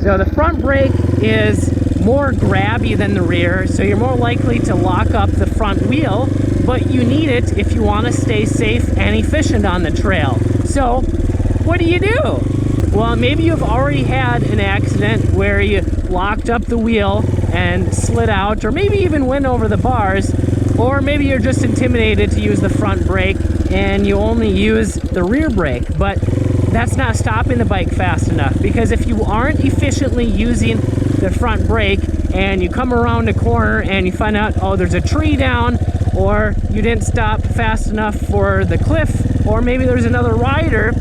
So the front brake is more grabby than the rear, so you're more likely to lock up the front wheel, but you need it if you want to stay safe and efficient on the trail. So what do? Well, maybe you've already had an accident where you locked up the wheel and slid out, or maybe even went over the bars, or maybe you're just intimidated to use the front brake and you only use the rear brake. But that's not stopping the bike fast enough, because if you aren't efficiently using the front brake and you come around a corner and you find out, oh, there's a tree down, or you didn't stop fast enough for the cliff, or maybe there's another rider,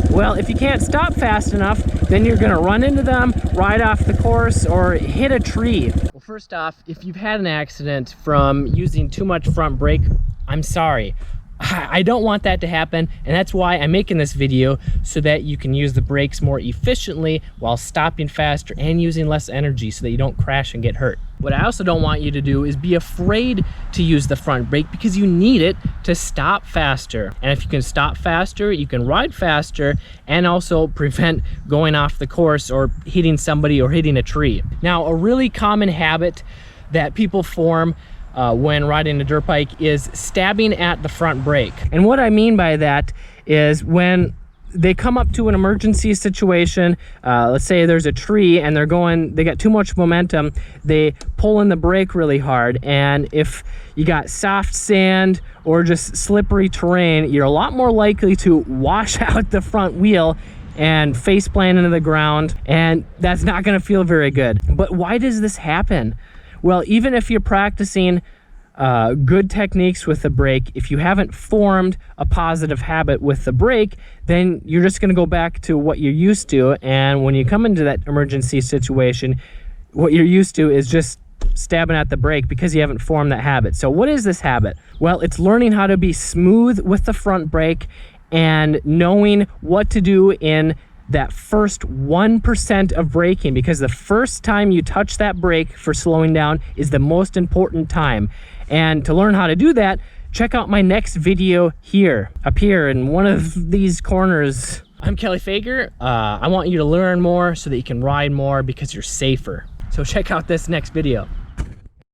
well, if you can't stop fast enough, then you're gonna run into them, ride off the course, or hit a tree. Well, first off, if you've had an accident from using too much front brake, I'm sorry. I don't want that to happen, and that's why I'm making this video, so that you can use the brakes more efficiently while stopping faster and using less energy, so that you don't crash and get hurt. What I also don't want you to do is be afraid to use the front brake, because you need it to stop faster. And if you can stop faster, you can ride faster and also prevent going off the course or hitting somebody or hitting a tree. Now, a really common habit that people form when riding a dirt bike is stabbing at the front brake. And what I mean by that is when they come up to an emergency situation, let's say there's a tree and they got too much momentum, they pull in the brake really hard, and if you got soft sand or just slippery terrain, you're a lot more likely to wash out the front wheel and face plant into the ground, and that's not going to feel very good. But why does this happen? Well, even if you're practicing good techniques with the brake, if you haven't formed a positive habit with the brake, then you're just going to go back to what you're used to. And when you come into that emergency situation, what you're used to is just stabbing at the brake because you haven't formed that habit. So what is this habit? Well, it's learning how to be smooth with the front brake and knowing what to do in that first 1% of braking, because the first time you touch that brake for slowing down is the most important time. And to learn how to do that, check out my next video here, up here in one of these corners. I'm Kelly Fager. I want you to learn more so that you can ride more, because you're safer. So check out this next video.